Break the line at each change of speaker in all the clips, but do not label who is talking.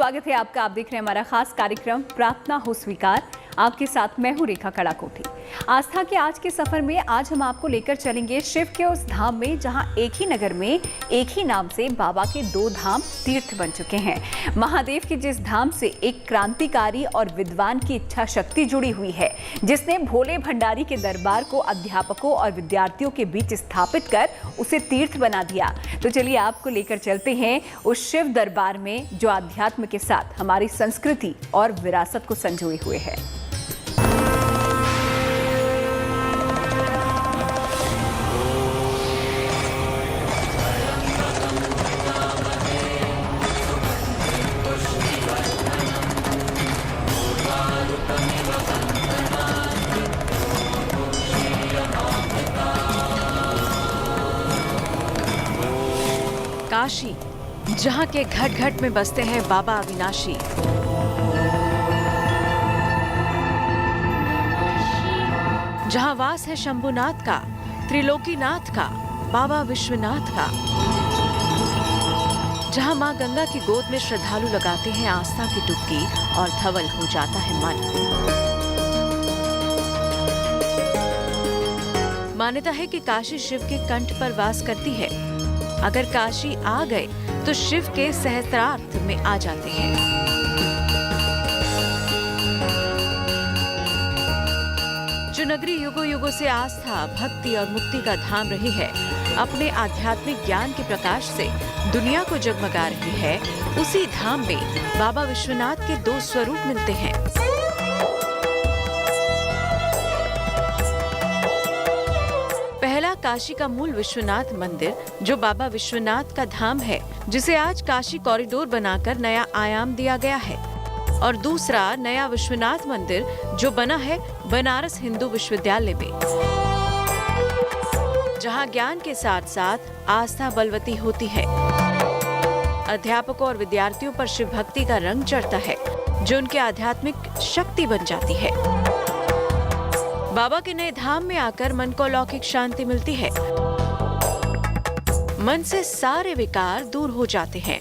स्वागत है आपका। आप देख रहे हैं हमारा खास कार्यक्रम प्रार्थना हो स्वीकार। आपके साथ मैं हूं रेखा कड़ाकोठी। आस्था के आज के सफर में आज हम आपको लेकर चलेंगे शिव के उस धाम में जहां एक ही नगर में एक ही नाम से बाबा के दो धाम तीर्थ बन चुके हैं। महादेव के जिस धाम से एक क्रांतिकारी और विद्वान की इच्छा शक्ति जुड़ी हुई है, जिसने भोले भंडारी के दरबार को अध्यापकों और विद्यार्थियों के बीच स्थापित कर उसे तीर्थ बना दिया। तो चलिए आपको लेकर चलते हैं उस शिव दरबार में जो अध्यात्म के साथ हमारी संस्कृति और विरासत को संजोए हुए है।
काशी, जहाँ के घट घट में बसते हैं बाबा अविनाशी। जहाँ वास है शंभुनाथ का, त्रिलोकीनाथ का, बाबा विश्वनाथ का। जहाँ माँ गंगा की गोद में श्रद्धालु लगाते हैं आस्था की डुबकी और धवल हो जाता है मन। मान्यता है कि काशी शिव के कंठ पर वास करती है। अगर काशी आ गए तो शिव के सहस्त्रार्थ में आ जाते हैं। जो नगरी युगों युगों से आस्था, भक्ति और मुक्ति का धाम रही है, अपने आध्यात्मिक ज्ञान के प्रकाश से दुनिया को जगमगा रही है, उसी धाम में बाबा विश्वनाथ के दो स्वरूप मिलते हैं। पहला काशी का मूल विश्वनाथ मंदिर, जो बाबा विश्वनाथ का धाम है, जिसे आज काशी कॉरिडोर बनाकर नया आयाम दिया गया है। और दूसरा नया विश्वनाथ मंदिर, जो बना है बनारस हिंदू विश्वविद्यालय में, जहां ज्ञान के साथ साथ आस्था बलवती होती है। अध्यापकों और विद्यार्थियों पर शिव भक्ति का रंग चढ़ता है, जो उनके आध्यात्मिक शक्ति बन जाती है। बाबा के नए धाम में आकर मन को अलौकिक शांति मिलती है। मन से सारे विकार दूर हो जाते हैं।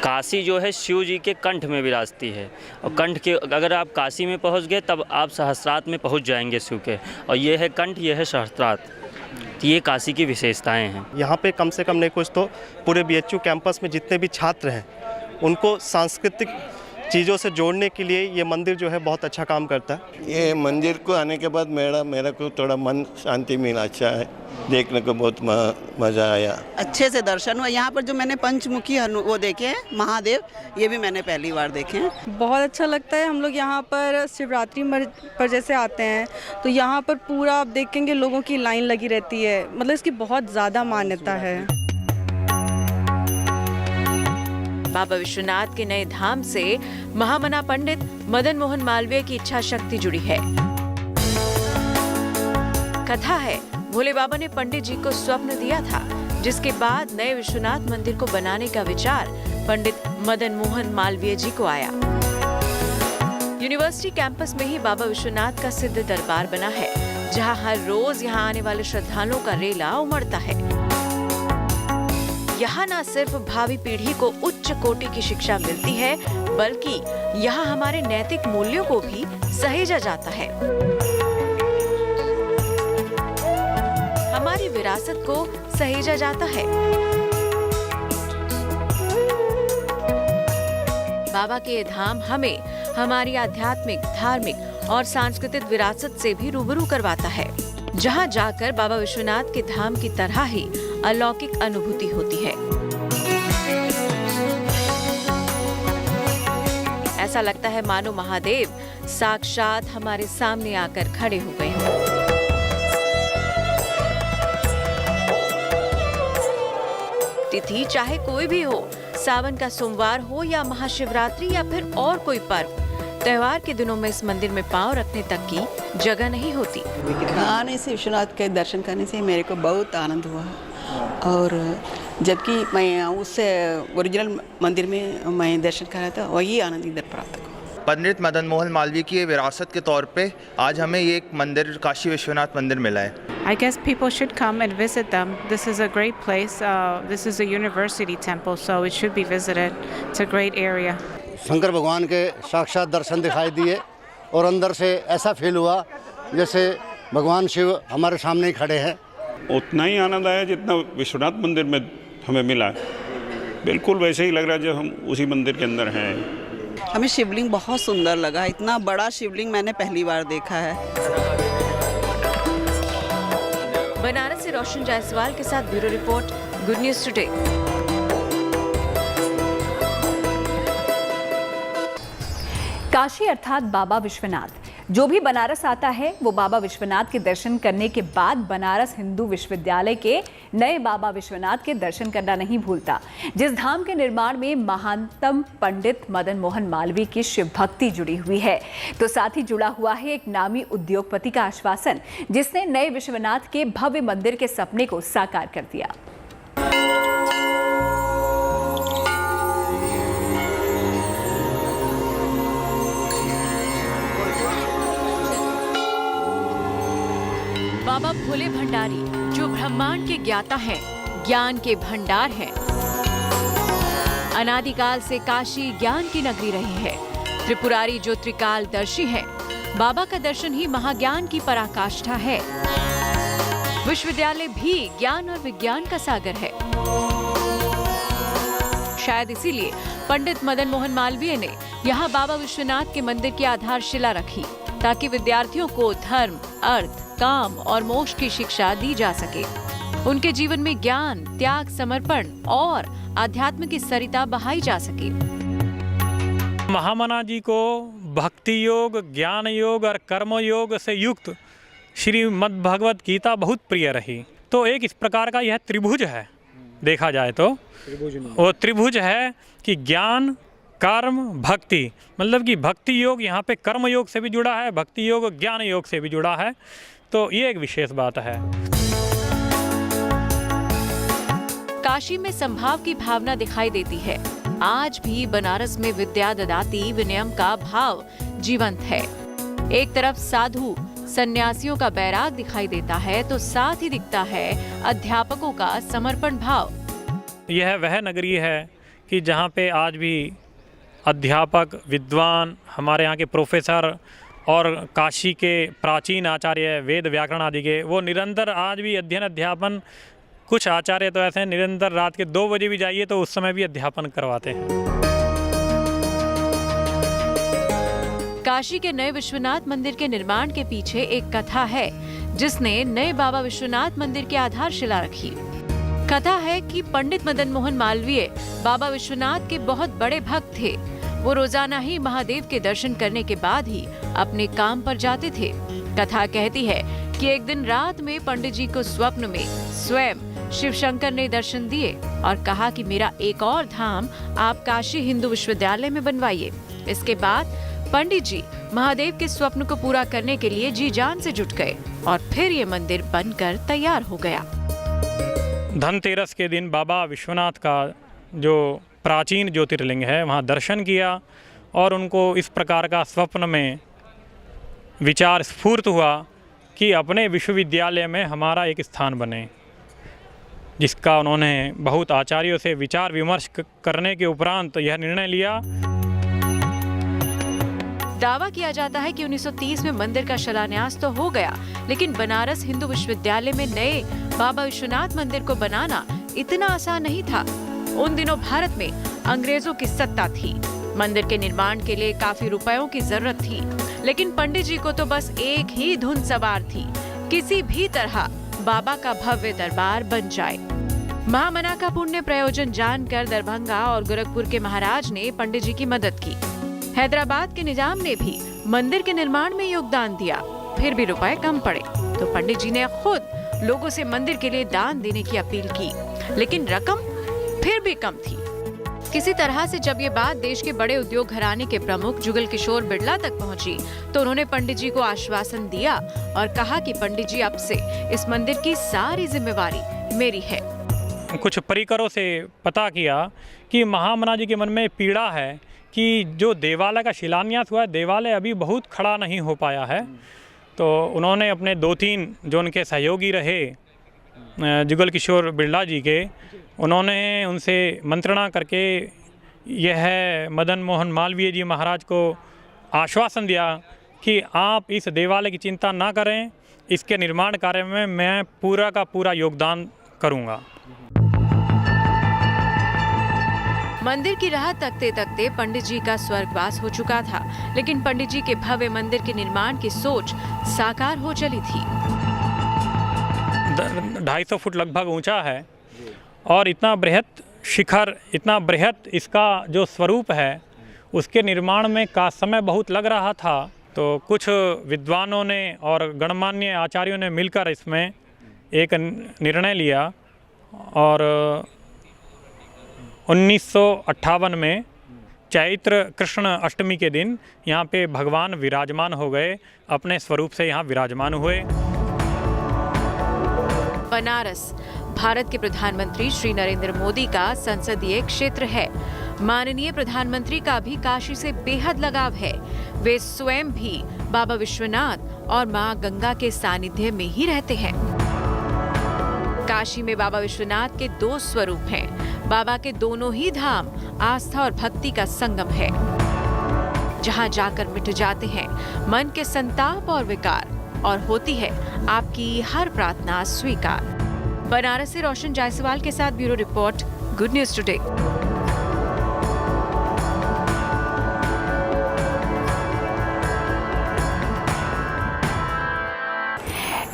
काशी जो है शिव जी के कंठ में विराजती है, और कंठ के अगर आप काशी में पहुंच गए तब आप सहस्त्रार्थ में पहुंच जाएंगे शिव के। और ये है कंठ, ये है सहस्त्रार्थ। ये काशी की विशेषताएं हैं।
यहाँ पे कम से कम नहीं कुछ तो पूरे बीएचयू कैंपस में जितने भी छात्र हैं, उनको सांस्कृतिक चीज़ों से जोड़ने के लिए ये मंदिर जो है बहुत अच्छा काम करता है।
ये मंदिर को आने के बाद मेरा को थोड़ा मन शांति मिला, अच्छा है, देखने को बहुत मज़ा आया।
अच्छे से दर्शन हुआ। यहाँ पर जो मैंने पंचमुखी वो देखे हैं महादेव, ये भी मैंने पहली बार देखे हैं।
बहुत अच्छा लगता है। हम लोग यहाँ पर शिवरात्रि पर जैसे आते हैं तो यहाँ पर पूरा आप देखेंगे लोगों की लाइन लगी रहती है। मतलब इसकी बहुत ज़्यादा मान्यता है।
बाबा विश्वनाथ के नए धाम से महामना पंडित मदन मोहन मालवीय की इच्छा शक्ति जुड़ी है। कथा है, भोले बाबा ने पंडित जी को स्वप्न दिया था, जिसके बाद नए विश्वनाथ मंदिर को बनाने का विचार पंडित मदन मोहन मालवीय जी को आया। यूनिवर्सिटी कैंपस में ही बाबा विश्वनाथ का सिद्ध दरबार बना है, जहां हर रोज यहां आने वाले श्रद्धालुओं का रेला उमड़ता है। यहाँ न सिर्फ भावी पीढ़ी को उच्च कोटि की शिक्षा मिलती है, बल्कि यहाँ हमारे नैतिक मूल्यों को भी सहेजा जाता है। हमारी विरासत को सहेजा जाता है। बाबा के ये धाम हमें हमारी आध्यात्मिक, धार्मिक और सांस्कृतिक विरासत से भी रूबरू करवाता है, जहाँ जाकर बाबा विश्वनाथ के धाम की तरह ही अलौकिक अनुभूति होती है। ऐसा लगता है मानो महादेव साक्षात हमारे सामने आकर खड़े हो गए हों। तिथि चाहे कोई भी हो, सावन का सोमवार हो या महाशिवरात्रि या फिर और कोई पर्व, त्योहार के दिनों में इस मंदिर में पांव रखने तक की जगह नहीं होती।
आने से विश्वनाथ के दर्शन करने से मेरे को बहुत आनंद हुआ। और जबकि मैं उससे ओरिजिनल मंदिर में मैं दर्शन कर रहा था, वही आनंद इधर प्राप्त हुआ।
पंडित मदन मोहन मालवीय की विरासत के तौर पे आज हमें ये एक मंदिर काशी विश्वनाथ मंदिर मिला है।
I guess people should come and visit them. This is a great place. This is a university temple, so it should be visited. It's a great area.
Shankar भगवान के साक्षात दर्शन दिखाई दिए और अंदर से ऐसा फील हुआ जैसे भगवान शिव हमारे सामने ही खड़े हैं।
उतना ही आनंद आया जितना विश्वनाथ मंदिर में हमें मिला। बिल्कुल वैसे ही लग रहा है जब हम उसी मंदिर के अंदर हैं।
हमें शिवलिंग बहुत सुंदर लगा, इतना बड़ा शिवलिंग मैंने पहली बार देखा है।
बनारस से रोशन जायसवाल के साथ bureau report, good news today.
Kashi अर्थात बाबा विश्वनाथ। जो भी बनारस आता है वो बाबा विश्वनाथ के दर्शन करने के बाद बनारस हिंदू विश्वविद्यालय के नए बाबा विश्वनाथ के दर्शन करना नहीं भूलता, जिस धाम के निर्माण में महानतम पंडित मदन मोहन मालवीय की शिव भक्ति जुड़ी हुई है। तो साथ ही जुड़ा हुआ है एक नामी उद्योगपति का आश्वासन, जिसने नए विश्वनाथ के भव्य मंदिर के सपने को साकार कर दिया।
बाबा भोले भंडारी, जो ब्रह्मांड के ज्ञाता हैं, ज्ञान के भंडार हैं। अनादिकाल से काशी ज्ञान की नगरी रही है। त्रिपुरारी जो त्रिकालदर्शी है, बाबा का दर्शन ही महाज्ञान की पराकाष्ठा है। विश्वविद्यालय भी ज्ञान और विज्ञान का सागर है। शायद इसीलिए पंडित मदन मोहन मालवीय ने यहाँ बाबा विश्वनाथ के मंदिर की आधारशिला रखी, ताकि विद्यार्थियों को धर्म, अर्थ, काम और मोक्ष की शिक्षा दी जा सके। उनके जीवन में ज्ञान, त्याग, समर्पण और आध्यात्म की सरिता बहाई जा सके।
महामना जी को भक्ति योग, ज्ञान योग और कर्म योग से युक्त श्रीमद् भगवत गीता बहुत प्रिय रही। तो एक इस प्रकार का यह त्रिभुज है, देखा जाए तो वो त्रिभुज है कि ज्ञान, कर्म, भक्ति, मतलब कि भक्ति योग यहाँ पे कर्म योग से भी जुड़ा है, भक्ति योग ज्ञान योग से भी जुड़ा है। तो ये एक विशेष बात है।
काशी में संभाव की भावना दिखाई देती है। आज भी बनारस में विद्या ददाती विनयम का भाव जीवंत है। एक तरफ साधु सन्यासियों का बैराग दिखाई देता है, तो साथ ही दिखता है अध्यापकों का समर्पण भाव।
यह वह नगरी है कि जहाँ पे आज भी अध्यापक, विद्वान, हमारे यहाँ के प्रोफेसर और काशी के प्राचीन आचार्य, वेद व्याकरण आदि के, वो निरंतर आज भी अध्ययन अध्यापन, कुछ आचार्य तो ऐसे हैं निरंतर रात के 2 बजे भी जाइए तो उस समय भी अध्यापन करवाते हैं।
काशी के नए विश्वनाथ मंदिर के निर्माण के पीछे एक कथा है, जिसने नए बाबा विश्वनाथ मंदिर की आधारशिला रखी। कथा है कि पंडित मदन मोहन मालवीय बाबा विश्वनाथ के बहुत बड़े भक्त थे। वो रोजाना ही महादेव के दर्शन करने के बाद ही अपने काम पर जाते थे। कथा कहती है कि एक दिन रात में पंडित जी को स्वप्न में स्वयं शिव शंकर ने दर्शन दिए और कहा कि मेरा एक और धाम आप काशी हिंदू विश्वविद्यालय में बनवाइए। इसके बाद पंडित जी महादेव के स्वप्न को पूरा करने के लिए जी जान से जुट गए और फिर ये मंदिर बनकर तैयार हो गया।
धनतेरस के दिन बाबा विश्वनाथ का जो प्राचीन ज्योतिर्लिंग है वहाँ दर्शन किया और उनको इस प्रकार का स्वप्न में विचार स्फूर्त हुआ कि अपने विश्वविद्यालय में हमारा एक स्थान बने, जिसका उन्होंने बहुत आचार्यों से विचार विमर्श करने के उपरांत यह निर्णय लिया।
दावा किया जाता है कि 1930 में मंदिर का शिलान्यास तो हो गया, लेकिन बनारस हिंदू विश्वविद्यालय में नए बाबा विश्वनाथ मंदिर को बनाना इतना आसान नहीं था। उन दिनों भारत में अंग्रेजों की सत्ता थी। मंदिर के निर्माण के लिए काफी रुपयों की जरूरत थी, लेकिन पंडित जी को तो बस एक ही धुन सवार थी, किसी भी तरह बाबा का भव्य दरबार बन जाए। महामना का पुण्य प्रयोजन जानकर दरभंगा और गोरखपुर के महाराज ने पंडित जी की मदद की। हैदराबाद के निजाम ने भी मंदिर के निर्माण में योगदान दिया, फिर भी रुपए कम पड़े, तो पंडित जी ने खुद लोगों से मंदिर के लिए दान देने की अपील की, लेकिन रकम फिर भी कम थी। किसी तरह से जब ये बात देश के बड़े उद्योग घराने के प्रमुख जुगल किशोर बिड़ला तक पहुंची, तो उन्होंने पंडित जी को आश्वासन दिया और कहा कि पंडित जी अब से इस मंदिर की सारी जिम्मेवारी मेरी है।
कुछ परिकरों से पता किया कि महामना जी के मन में पीड़ा है कि जो देवालय का शिलान्यास हुआ है, देवालय अभी बहुत खड़ा नहीं हो पाया है। तो उन्होंने अपने 2-3 जो उनके सहयोगी रहे जुगल किशोर बिरला जी के, उन्होंने उनसे मंत्रणा करके यह मदन मोहन मालवीय जी महाराज को आश्वासन दिया कि आप इस देवालय की चिंता ना करें, इसके निर्माण कार्य में मैं पूरा का पूरा योगदान करूंगा।
मंदिर की राह तकते तकते पंडित जी का स्वर्गवास हो चुका था, लेकिन पंडित जी के भव्य मंदिर के निर्माण की सोच साकार हो चली थी।
250 फुट लगभग ऊंचा है और इतना बृहत शिखर, इतना बृहत इसका जो स्वरूप है, उसके निर्माण में का समय बहुत लग रहा था। तो कुछ विद्वानों ने और गणमान्य आचार्यों ने मिलकर इसमें एक निर्णय लिया और 1958 में चैत्र कृष्ण अष्टमी के दिन यहाँ पे भगवान विराजमान हो गए, अपने स्वरूप से यहाँ विराजमान हुए।
बनारस भारत के प्रधानमंत्री श्री नरेंद्र मोदी का संसदीय क्षेत्र है। माननीय प्रधानमंत्री का भी काशी से बेहद लगाव है। वे स्वयं भी बाबा विश्वनाथ और मां गंगा के सानिध्य में ही रहते हैं। काशी में बाबा विश्वनाथ के 2 स्वरूप हैं। बाबा के दोनों ही धाम आस्था और भक्ति का संगम है, जहां जाकर मिट जाते हैं मन के संताप और विकार और होती है आपकी हर प्रार्थना स्वीकार। बनारस से रोशन जायसवाल के साथ bureau report, good news today.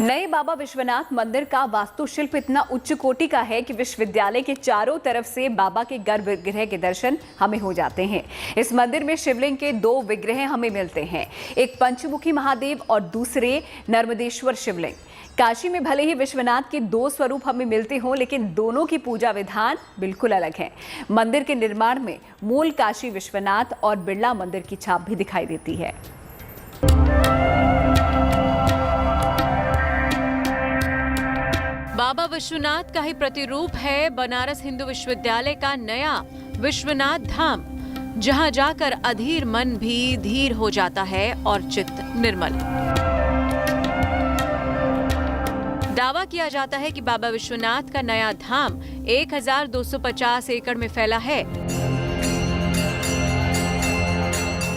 नए बाबा विश्वनाथ मंदिर का वास्तुशिल्प इतना उच्च कोटि का है कि विश्वविद्यालय के चारों तरफ से बाबा के गर्भगृह के दर्शन हमें हो जाते हैं। इस मंदिर में शिवलिंग के 2 विग्रह हमें मिलते हैं, एक पंचमुखी महादेव और दूसरे नर्मदेश्वर शिवलिंग। काशी में भले ही विश्वनाथ के 2 स्वरूप हमें मिलते हों, लेकिन दोनों की पूजा विधान बिल्कुल अलग है। मंदिर के निर्माण में मूल काशी विश्वनाथ और बिरला मंदिर की छाप भी दिखाई देती है।
बाबा विश्वनाथ का ही प्रतिरूप है बनारस हिंदू विश्वविद्यालय का नया विश्वनाथ धाम, जहां जाकर अधीर मन भी धीर हो जाता है और चित्त निर्मल। दावा किया जाता है कि बाबा विश्वनाथ का नया धाम 1250 एकड़ में फैला है।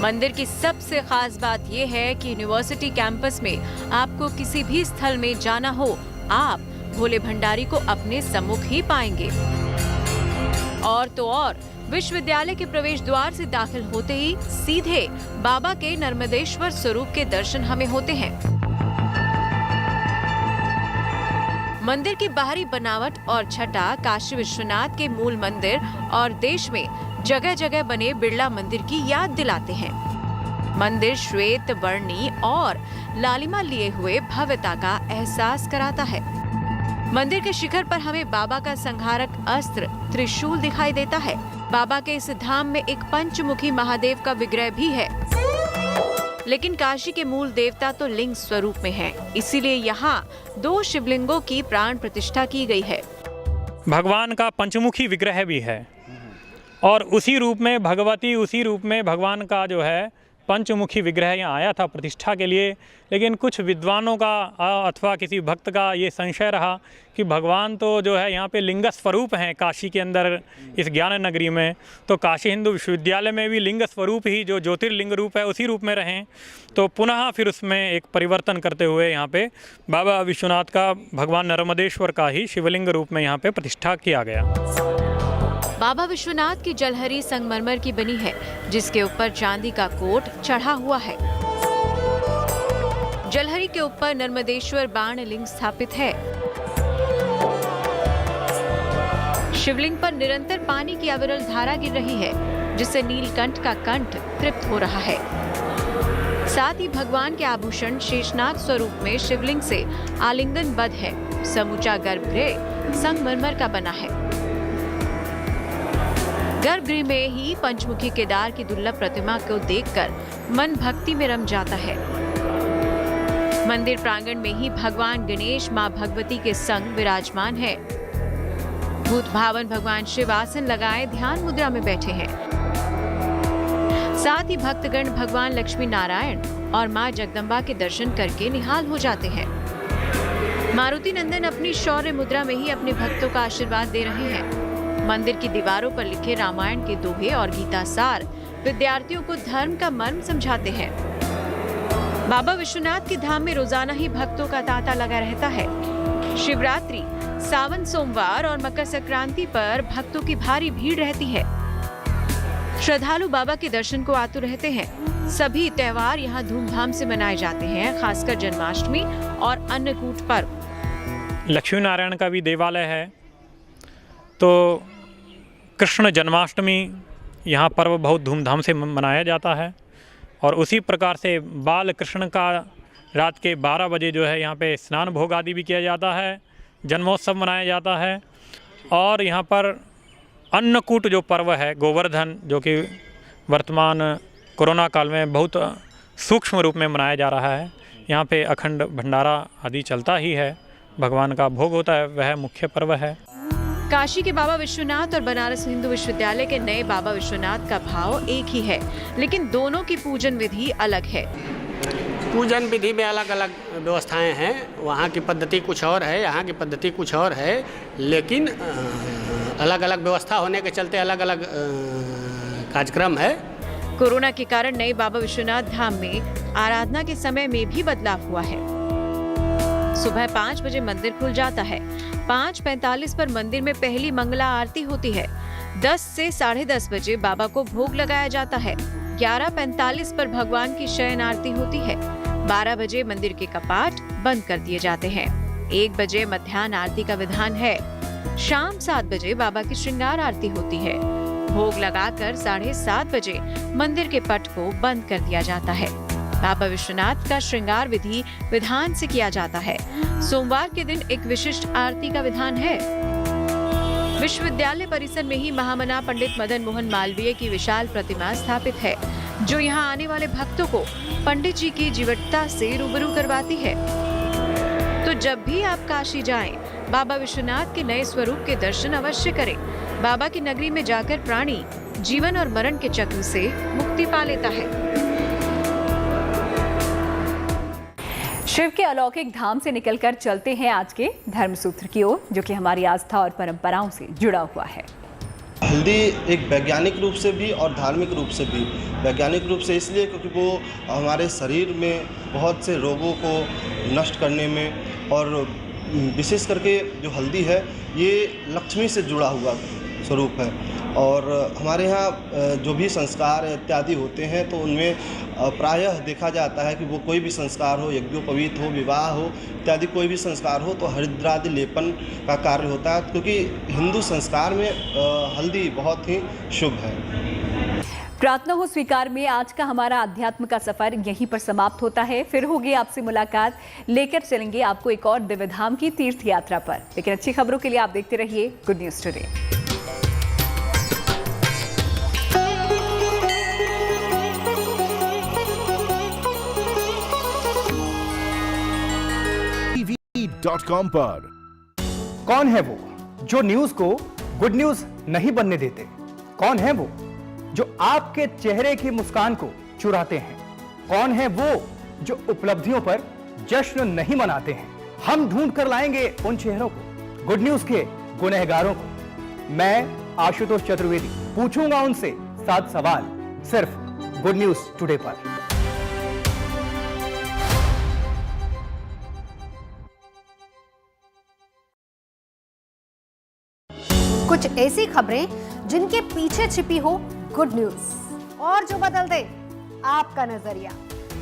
मंदिर की सबसे खास बात यह है कि यूनिवर्सिटी कैंपस में आपको किसी भी स्थल में जाना हो, आप भोले भंडारी को अपने सम्मुख ही पाएंगे। और तो और विश्वविद्यालय के प्रवेश द्वार से दाखिल होते ही सीधे बाबा के नर्मदेश्वर स्वरूप के दर्शन हमें होते हैं। मंदिर की बाहरी बनावट और छटा काशी विश्वनाथ के मूल मंदिर और देश में जगह जगह बने बिरला मंदिर की याद दिलाते हैं। मंदिर श्वेत वर्णी और लालिमा लिए हुए भव्यता का एहसास कराता है। मंदिर के शिखर पर हमें बाबा का संहारक अस्त्र त्रिशूल दिखाई देता है। बाबा के इस धाम में एक पंचमुखी महादेव का विग्रह भी है, लेकिन काशी के मूल देवता तो लिंग स्वरूप में हैं, इसीलिए यहाँ 2 शिवलिंगों की प्राण प्रतिष्ठा की गई है।
भगवान का पंचमुखी विग्रह भी है और उसी रूप में भगवती, उसी रूप में भगवान का जो है पंचमुखी विग्रह यहाँ आया था प्रतिष्ठा के लिए। लेकिन कुछ विद्वानों का अथवा किसी भक्त का ये संशय रहा कि भगवान तो जो है यहाँ पे लिंग स्वरूप हैं काशी के अंदर, इस ज्ञान नगरी में, तो काशी हिंदू विश्वविद्यालय में भी लिंग स्वरूप ही जो ज्योतिर्लिंग रूप है उसी रूप में रहें। तो पुनः फिर उसमें एक परिवर्तन करते हुए यहाँ पे बाबा विश्वनाथ का भगवान नर्मदेश्वर का ही शिवलिंग रूप में यहाँ पे प्रतिष्ठा किया गया।
बाबा विश्वनाथ की जलहरी संगमरमर की बनी है, जिसके ऊपर चांदी का कोट चढ़ा हुआ है। जलहरी के ऊपर नर्मदेश्वर बाण लिंग स्थापित है। शिवलिंग पर निरंतर पानी की अविरल धारा गिर रही है, जिससे नीलकंठ का कंठ तृप्त हो रहा है। साथ ही भगवान के आभूषण शेषनाग स्वरूप में शिवलिंग से आलिंगनबद्ध है। समूचा गर्भगृह संगमरमर का बना है। गर्भगृह में ही पंचमुखी केदार की दुर्लभ प्रतिमा को देखकर मन भक्ति में रम जाता है। मंदिर प्रांगण में ही भगवान गणेश मां भगवती के संग विराजमान है। भूत भावन भगवान शिव आसन लगाए ध्यान मुद्रा में बैठे हैं। साथ ही भक्तगण भगवान लक्ष्मी नारायण और मां जगदम्बा के दर्शन करके निहाल हो जाते हैं। मारुति नंदन अपनी शौर्य मुद्रा में ही अपने भक्तों का आशीर्वाद दे रहे हैं। मंदिर की दीवारों पर लिखे रामायण के दोहे और गीता सार विद्यार्थियों को धर्म का मर्म समझाते हैं। बाबा विश्वनाथ के धाम में रोजाना ही भक्तों का तांता लगा रहता है। शिवरात्रि, सावन सोमवार और मकर संक्रांति पर भक्तों की भारी भीड़ रहती है। श्रद्धालु बाबा के दर्शन को आतुर रहते हैं। सभी त्योहार यहाँ धूमधाम से मनाए जाते हैं, खासकर जन्माष्टमी और अन्नकूट पर्व।
लक्ष्मी नारायण का भी देवालय है, तो कृष्ण जन्माष्टमी यहाँ पर्व बहुत धूमधाम से मनाया जाता है। और उसी प्रकार से बाल कृष्ण का रात के 12 बजे जो है यहाँ पे स्नान भोग आदि भी किया जाता है, जन्मोत्सव मनाया जाता है। और यहाँ पर अन्नकूट जो पर्व है गोवर्धन, जो कि वर्तमान कोरोना काल में बहुत सूक्ष्म रूप में मनाया जा रहा है। यहाँ पे अखंड भंडारा आदि चलता ही है, भगवान का भोग होता है, वह मुख्य पर्व है।
काशी के बाबा विश्वनाथ और बनारस हिंदू विश्वविद्यालय के नए बाबा विश्वनाथ का भाव एक ही है, लेकिन दोनों की पूजन विधि अलग है।
पूजन विधि में अलग अलग व्यवस्थाएं हैं। वहाँ की पद्धति कुछ और है, यहाँ की पद्धति कुछ और है, लेकिन अलग अलग व्यवस्था होने के चलते अलग अलग कार्यक्रम है।
कोरोना के कारण नए बाबा विश्वनाथ धाम में आराधना के समय में भी बदलाव हुआ है। सुबह 5 बजे मंदिर खुल जाता है। 5:45 पर मंदिर में पहली मंगला आरती होती है। 10 से 10:30 बजे बाबा को भोग लगाया जाता है। 11:45 पर भगवान की शयन आरती होती है। 12 बजे मंदिर के कपाट बंद कर दिए जाते हैं। 1 बजे मध्याह्न आरती का विधान है। शाम 7 बजे बाबा की श्रृंगार आरती होती है। भोग लगाकर 7:30 बजे मंदिर के पट को बंद कर दिया जाता है। बाबा विश्वनाथ का श्रृंगार विधि विधान से किया जाता है। सोमवार के दिन एक विशिष्ट आरती का विधान है। विश्वविद्यालय परिसर में ही महामना पंडित मदन मोहन मालवीय की विशाल प्रतिमा स्थापित है, जो यहाँ आने वाले भक्तों को पंडित जी की जीवटता से रूबरू करवाती है। तो जब भी आप काशी जाएं, बाबा विश्वनाथ के नए स्वरूप के दर्शन अवश्य करें। बाबा की नगरी में जाकर प्राणी जीवन और मरण के चक्र से मुक्ति पा लेता है।
शिव के अलौकिक धाम से निकलकर चलते हैं आज के धर्मसूत्र की ओर, जो कि हमारी आस्था और परंपराओं से जुड़ा हुआ है।
हल्दी एक वैज्ञानिक रूप से भी और धार्मिक रूप से भी। वैज्ञानिक रूप से इसलिए क्योंकि वो हमारे शरीर में बहुत से रोगों को नष्ट करने में, और विशेष करके जो हल्दी है ये लक्ष्मी से जुड़ा हुआ स्वरूप है। और हमारे यहाँ जो भी संस्कार इत्यादि होते हैं तो उनमें प्रायः देखा जाता है कि वो कोई भी संस्कार हो, यज्ञोपवीत हो, विवाह हो इत्यादि कोई भी संस्कार हो तो हरिद्रादि लेपन का कार्य होता है, क्योंकि हिंदू संस्कार में हल्दी बहुत ही शुभ है।
प्रार्थना हो स्वीकार में आज का हमारा अध्यात्म का सफर यहीं पर समाप्त होता है। फिर होगी आपसे मुलाकात, लेकर चलेंगे आपको एक और दिव्य धाम की तीर्थ यात्रा पर। लेकिन अच्छी खबरों के लिए आप देखते रहिए गुड न्यूज टुडे।
.com पर कौन है वो जो न्यूज को गुड न्यूज नहीं बनने देते? कौन है वो जो आपके चेहरे की मुस्कान को चुराते हैं? कौन है वो जो उपलब्धियों पर जश्न नहीं मनाते हैं? हम ढूंढ कर लाएंगे उन चेहरों को, गुड न्यूज के गुनहगारों को। मैं आशुतोष चतुर्वेदी पूछूंगा उनसे 7 सवाल, सिर्फ गुड न्यूज टुडे पर।
कुछ ऐसी खबरें जिनके पीछे छिपी हो गुड न्यूज, और जो बदल दे आपका नजरिया।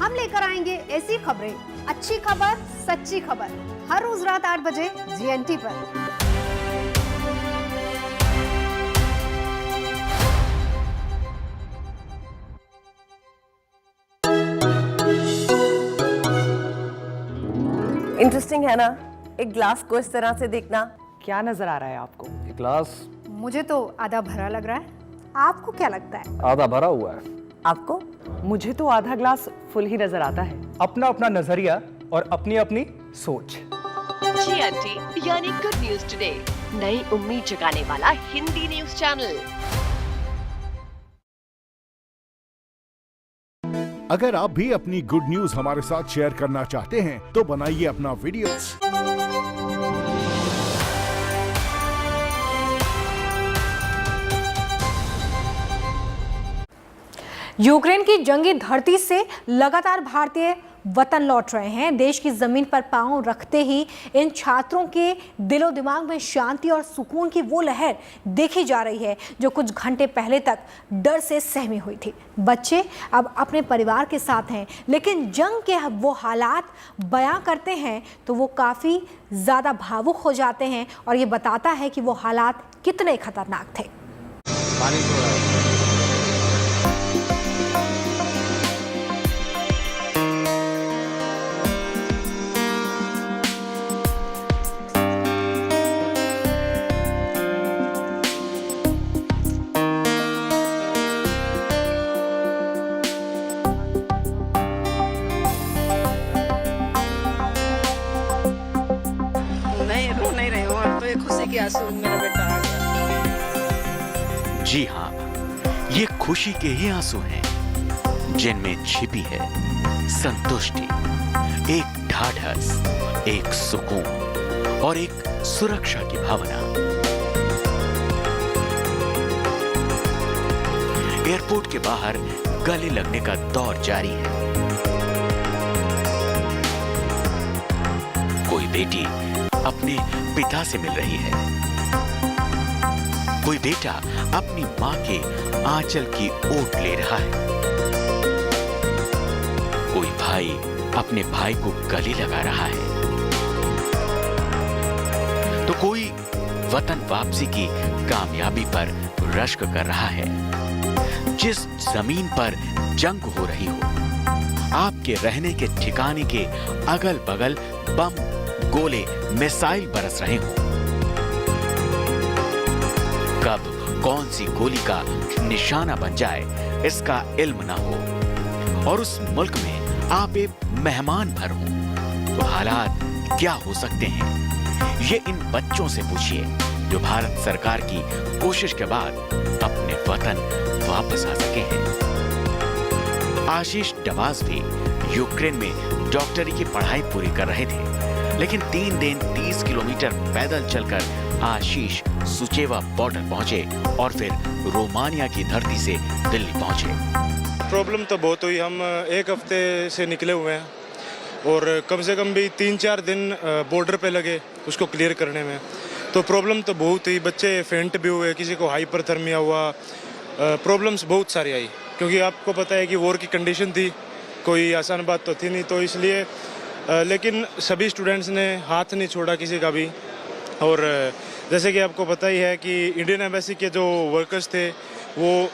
हम लेकर आएंगे ऐसी खबरें, अच्छी खबर, सच्ची खबर, हर रोज रात 8 बजे GNT पर।
इंटरेस्टिंग है ना, एक ग्लास को इस तरह से देखना।
क्या नजर आ रहा है आपको?
ग्लास
मुझे तो आधा भरा लग रहा है, आपको क्या लगता है?
आधा भरा हुआ है।
आपको?
मुझे तो आधा ग्लास फुल ही नजर आता है।
अपना अपना नजरिया और अपनी अपनी सोच।
GNT यानी गुड न्यूज टुडे, नई उम्मीद जगाने वाला हिंदी न्यूज चैनल।
अगर आप भी अपनी गुड न्यूज हमारे साथ शेयर करना चाहते हैं तो बनाइए अपना वीडियो।
यूक्रेन की जंगी धरती से लगातार भारतीय वतन लौट रहे हैं। देश की जमीन पर पांव रखते ही इन छात्रों के दिलो दिमाग में शांति और सुकून की वो लहर देखी जा रही है जो कुछ घंटे पहले तक डर से सहमी हुई थी। बच्चे अब अपने परिवार के साथ हैं, लेकिन जंग के वो हालात बयां करते हैं तो वो काफ़ी ज़्यादा भावुक हो जाते हैं और ये बताता है कि वो हालात कितने खतरनाक थे।
मेरा बेटा आ गया।
जी हाँ, ये खुशी के ही आंसू हैं जिनमें छिपी है संतुष्टि, एक ढाढ़स, एक सुकून और एक सुरक्षा की भावना। एयरपोर्ट के बाहर गले लगने का दौर जारी है। कोई बेटी अपने पिता से मिल रही है, कोई बेटा अपनी मां के आंचल की ओट ले रहा है, कोई भाई अपने भाई को गले लगा रहा है, तो कोई वतन वापसी की कामयाबी पर रश्क कर रहा है। जिस जमीन पर जंग हो रही हो, आपके रहने के ठिकाने के अगल बगल बम, गोले, मिसाइल बरस रहे हों, कब कौन सी गोली का निशाना बन जाए इसका इल्म ना हो और उस मुल्क में आप एक मेहमान भर हों, तो हालात क्या हो सकते हैं, ये इन बच्चों से पूछिए जो भारत सरकार की कोशिश के बाद अपने वतन वापस आ सके हैं। आशीष डबास भी यूक्रेन में डॉक्टरी की पढ़ाई पूरी कर रहे थे, लेकिन 3 दिन 30 किलोमीटर पैदल चलकर आशीष सुचेवा बॉर्डर पहुंचे और फिर रोमानिया की धरती से दिल्ली पहुंचे।
प्रॉब्लम तो बहुत हुई। हम एक हफ्ते से निकले हुए हैं और कम से कम भी 3-4 दिन बॉर्डर पे लगे उसको क्लियर करने में। तो प्रॉब्लम तो बहुत ही, बच्चे फेंट भी हुए, किसी को हाइपरथर्मिया हुआ, प्रॉब्लम्स बहुत सारी आई, क्योंकि आपको पता है कि वॉर की कंडीशन थी, कोई आसान बात तो थी नहीं। तो इसलिए लेकिन सभी स्टूडेंट्स ने हाथ नहीं छोड़ा किसी का भी। और जैसे कि आपको पता ही है कि इंडियन एम्बेसी के जो वर्कर्स थे वो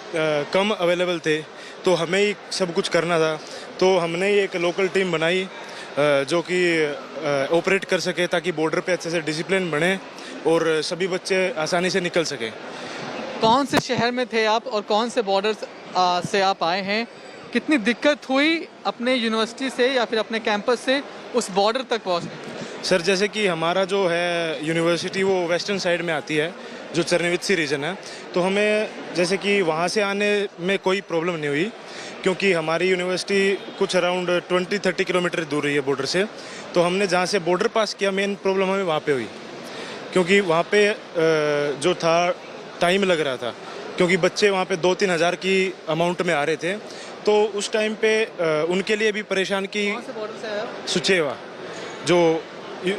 कम अवेलेबल थे, तो हमें ही सब कुछ करना था। तो हमने ही एक लोकल टीम बनाई जो कि ऑपरेट कर सके, ताकि बॉर्डर पे अच्छे से डिसिप्लिन बने और सभी बच्चे आसानी से निकल सके।
कौन से शहर में थे आप और कौन से बॉर्डर से आप आए हैं? कितनी दिक्कत हुई अपने यूनिवर्सिटी से या फिर अपने कैंपस से उस बॉर्डर तक पहुंचने?
सर, जैसे कि हमारा जो है यूनिवर्सिटी वो वेस्टर्न साइड में आती है, जो चरनिवित्सी रीजन है, तो हमें जैसे कि वहाँ से आने में कोई प्रॉब्लम नहीं हुई, क्योंकि हमारी यूनिवर्सिटी कुछ अराउंड 20-30 किलोमीटर दूर रही है बॉर्डर से। तो हमने जहाँ से बॉर्डर पास किया, मेन प्रॉब्लम हमें वहाँ पे हुई, क्योंकि वहाँ पे जो था टाइम लग रहा था, क्योंकि बच्चे वहाँ पे 2-3 हज़ार की अमाउंट में आ रहे थे। तो उस टाइम पे उनके लिए भी परेशान की। सुचेवा, जो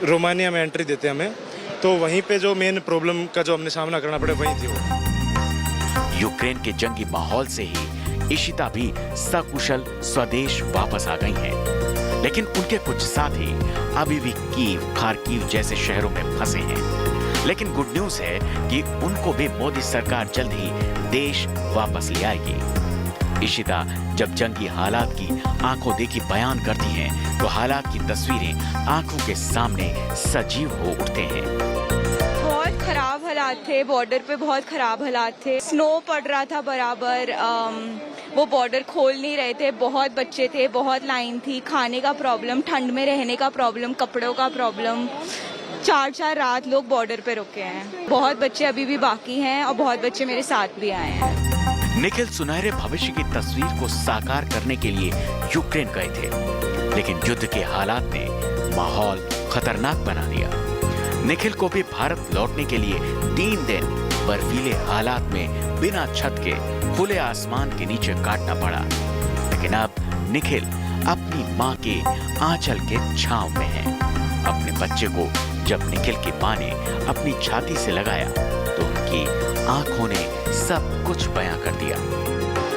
रोमानिया में एंट्री देते हैं हमें, तो वहीं पे जो मेन प्रॉब्लम का जो हमने सामना करना पड़ा वहीं थी वो।
यूक्रेन के जंगी माहौल से ही इशिता भी सकुशल स्वदेश वापस आ गई हैं, लेकिन उनके कुछ साथी अभी भी कीव, खार्किव जैसे शहरों में फंसे हैं। लेकिन गुड न्यूज है कि उनको भी मोदी सरकार जल्द ही देश वापस ले आएगी। इशिता जब जंगी हालात की आंखों देखी बयान करती हैं, तो हालात की तस्वीरें आंखों के सामने सजीव हो उठते हैं।
बहुत खराब हालात थे, बॉर्डर पे बहुत खराब हालात थे। स्नो पड़ रहा था बराबर, वो बॉर्डर खोल नहीं रहे थे, बहुत बच्चे थे, बहुत लाइन थी, खाने का प्रॉब्लम, ठंड में रहने का प्रॉब्लम, कपड़ों का प्रॉब्लम। 4-4 रात लोग बॉर्डर पे रुके हैं। बहुत बच्चे अभी भी बाकी हैं और बहुत बच्चे मेरे साथ भी आए हैं।
निखिल सुनहरे भविष्य की तस्वीर को साकार करने के लिए यूक्रेन गए थे, लेकिन युद्ध के हालात ने माहौल खतरनाक बना दिया। निखिल को भी भारत लौटने के लिए 3 दिन बर्फीले हालात में बिना छत के खुले आसमान के नीचे काटना पड़ा। लेकिन अब निखिल अपनी मां के आंचल के छांव में है। अपने बच्चे को जब निखिल की मां ने अपनी छाती से लगाया तो उनकी आंखों ने सब कुछ बयां कर दिया।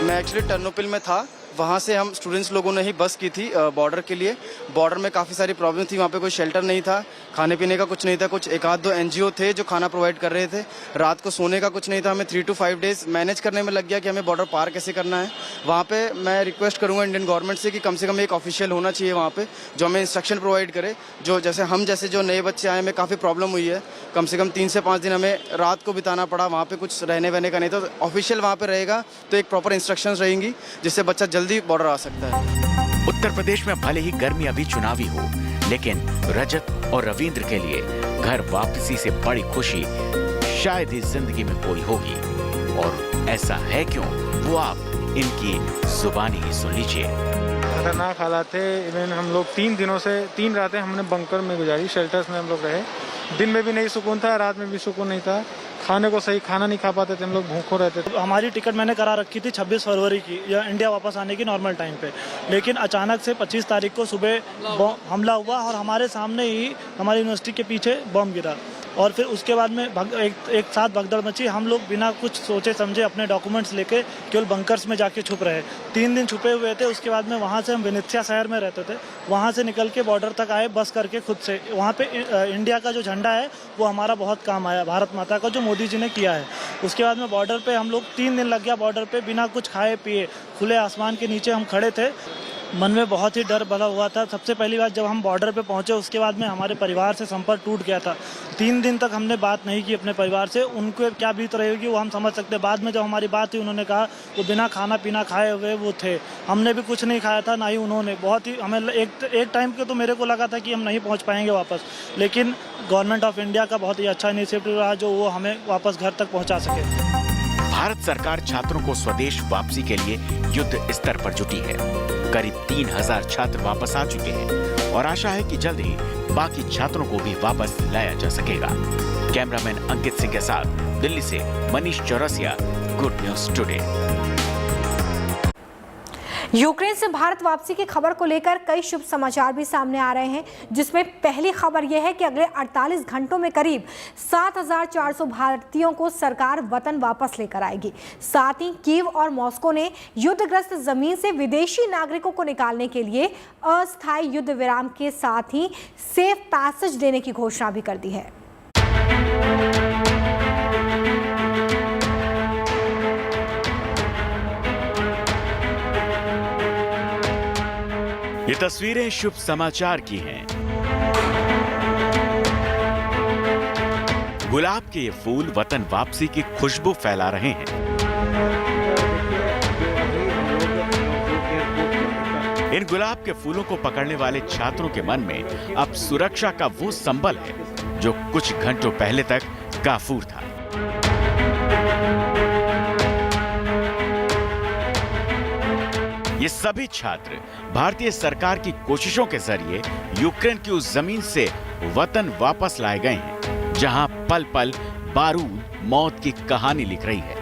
मैं एक्चुअली टर्नोपिल में था, वहाँ से हम स्टूडेंट्स लोगों ने ही बस की थी बॉर्डर के लिए। बॉर्डर में काफ़ी सारी प्रॉब्लम थी, वहाँ पे कोई शेल्टर नहीं था, खाने पीने का कुछ नहीं था। कुछ 1-2 NGO थे जो खाना प्रोवाइड कर रहे थे। रात को सोने का कुछ नहीं था। हमें 3 to 5 डेज मैनेज करने में लग गया कि हमें बॉर्डर पार कैसे करना है। वहाँ पे मैं रिक्वेस्ट करूँगा इंडियन गवर्नमेंट से कि कम से कम एक ऑफिशियल होना चाहिए वहाँ पे जो हमें इंस्ट्रक्शन प्रोवाइड करे। जो जैसे जो नए बच्चे आए, हमें काफ़ी प्रॉब्लम हुई है। कम से कम 3 से 5 दिन हमें रात को बिताना पड़ा वहाँ पे, कुछ रहने वहने का नहीं था। ऑफिशियल वहाँ पे रहेगा तो एक प्रॉपर इंस्ट्रक्शंस रहेंगी जिससे बच्चा जल्दी बॉर्डर आ सकता है।
उत्तर प्रदेश में भले ही गर्मी अभी चुनावी हो, लेकिन रजत और रविंद्र के लिए घर वापसी से बड़ी खुशी शायद ही जिंदगी में कोई होगी। और ऐसा है क्यों, वो आप इनकी जुबानी ही सुन लीजिए।
खतरनाक हालात थे। इवन हम लोग 3 रातें हमने बंकर में गुजारी, शेल्टर्स में हम लोग रहे। दिन में भी नहीं सुकून था, रात में भी सुकून नहीं था। खाने को सही खाना नहीं खा पाते थे, हम लोग भूखों रहते थे।
हमारी टिकट मैंने करा रखी थी 26 फरवरी की, या इंडिया वापस आने की नॉर्मल टाइम पे, लेकिन अचानक से 25 तारीख को सुबह हमला हुआ और हमारे सामने ही हमारी यूनिवर्सिटी के पीछे बम गिरा। और फिर उसके बाद में एक साथ भगदड़ मची। हम लोग बिना कुछ सोचे समझे अपने डॉक्यूमेंट्स लेके केवल बंकर्स में जाके छुप रहे। 3 दिन छुपे हुए थे। उसके बाद में वहाँ से हम वेनेत्सिया शहर में रहते थे, वहाँ से निकल के बॉर्डर तक आए बस करके खुद से। वहाँ पे इंडिया का जो झंडा है वो हमारा बहुत काम आया, भारत माता का, जो मोदी जी ने किया है। उसके बाद में बॉर्डर पे हम लोग 3 दिन लग गया बॉर्डर पे, बिना कुछ खाए पिए खुले आसमान के नीचे हम खड़े थे। मन में बहुत ही डर भरा हुआ था। सबसे पहली बात जब हम बॉर्डर पे पहुंचे उसके बाद में हमारे परिवार से संपर्क टूट गया था। 3 दिन तक हमने बात नहीं की अपने परिवार से। उनको क्या बीत रही होगी वो हम समझ सकते। बाद में जब हमारी बात हुई उन्होंने कहा वो बिना खाना पीना खाए हुए वो थे। हमने भी कुछ नहीं खाया था, ना ही उन्होंने। बहुत ही हमें एक टाइम के तो मेरे को लगा था कि हम नहीं पहुँच पाएंगे वापस, लेकिन गवर्नमेंट ऑफ इंडिया का बहुत ही अच्छा इनिशिएटिव रहा जो वो हमें वापस घर तक पहुँचा सके।
भारत सरकार छात्रों को स्वदेश वापसी के लिए युद्ध स्तर पर जुटी है। करीब 3000 छात्र वापस आ चुके हैं और आशा है कि जल्द ही बाकी छात्रों को भी वापस लाया जा सकेगा। कैमरामैन अंकित सिंह के साथ दिल्ली से Manish Chaurasia, good news today.
Ukraine से भारत वापसी की खबर को लेकर कई शुभ समाचार भी सामने आ रहे हैं, जिसमें पहली खबर यह है कि अगले 48 घंटों में करीब 7400 भारतीयों को सरकार वतन वापस लेकर आएगी। साथ ही कीव और मॉस्को ने युद्धग्रस्त जमीन से विदेशी नागरिकों को निकालने के लिए अस्थायी युद्ध विराम के साथ ही सेफ पैसेज देने की घोषणा भी कर दी है।
ये तस्वीरें शुभ समाचार की हैं। गुलाब के ये फूल वतन वापसी की खुशबू फैला रहे हैं। इन गुलाब के फूलों को पकड़ने वाले छात्रों के मन में अब सुरक्षा का वो संबल है जो कुछ घंटों पहले तक काफूर था। ये सभी छात्र भारतीय सरकार की कोशिशों के जरिए यूक्रेन की उस जमीन से वतन वापस लाए गए हैं जहां पल पल बारूद मौत की कहानी लिख रही है।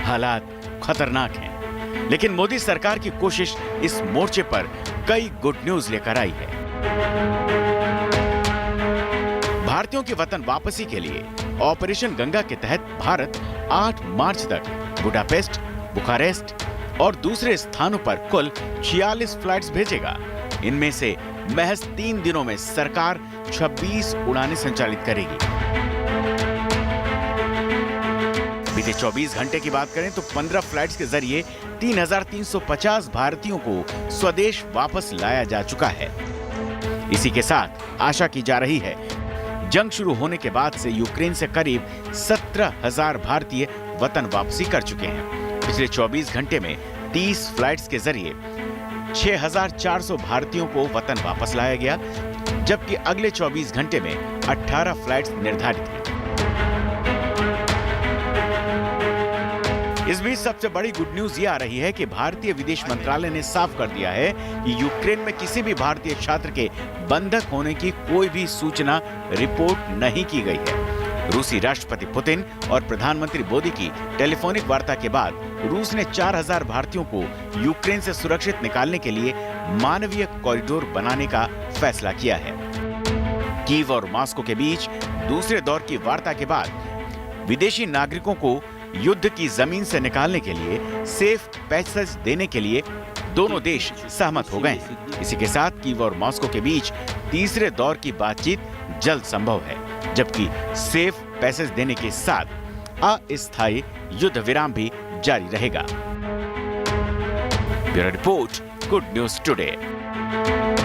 हालात खतरनाक हैं, लेकिन मोदी सरकार की कोशिश इस मोर्चे पर कई गुड न्यूज लेकर आई है। भारतीयों की वतन वापसी के लिए ऑपरेशन गंगा के तहत भारत 8 मार्च तक बुडापेस्ट, बुखारेस्ट और दूसरे स्थानों पर कुल 46 फ्लाइट्स भेजेगा। इनमें से महज 3 दिनों में सरकार 26 उड़ानें संचालित करेगी। बीते 24 घंटे की बात करें तो 15 फ्लाइट्स के जरिए 3350 भारतीयों को स्वदेश वापस लाया जा चुका है। इसी के साथ आशा की जा रही है जंग शुरू होने के बाद से यूक्रेन से करीब 17,000 भारतीय वतन वापसी कर चुके हैं। पिछले 24 घंटे में 30 फ्लाइट्स के जरिए 6,400 भारतीयों को वतन वापस लाया गया, जबकि अगले 24 घंटे में 18 फ्लाइट्स निर्धारित हैं। इस बीच सबसे बड़ी गुड न्यूज ये आ रही है कि भारतीय विदेश मंत्रालय ने साफ कर दिया है कि यूक्रेन में किसी भी भारतीय छात्र के बंधक होने की कोई भी सूचना रिपोर्ट नहीं की गई है। रूसी राष्ट्रपति पुतिन और प्रधानमंत्री मोदी की टेलीफोनिक वार्ता के बाद रूस ने 4000 भारतीयों को यूक्रेन से सुरक्षित निकालने के लिए मानवीय कॉरिडोर बनाने का फैसला किया है। कीव और मॉस्को के बीच दूसरे दौर की वार्ता के बाद विदेशी नागरिकों को युद्ध की जमीन से निकालने के लिए सेफ पैसेज देने के लिए दोनों देश सहमत हो गए हैं। इसी के साथ कीव और मॉस्को के बीच तीसरे दौर की बातचीत जल्द संभव है, जबकि सेफ पैसेज देने के साथ अस्थायी युद्ध विराम भी जारी रहेगा। Bureau report, good news today.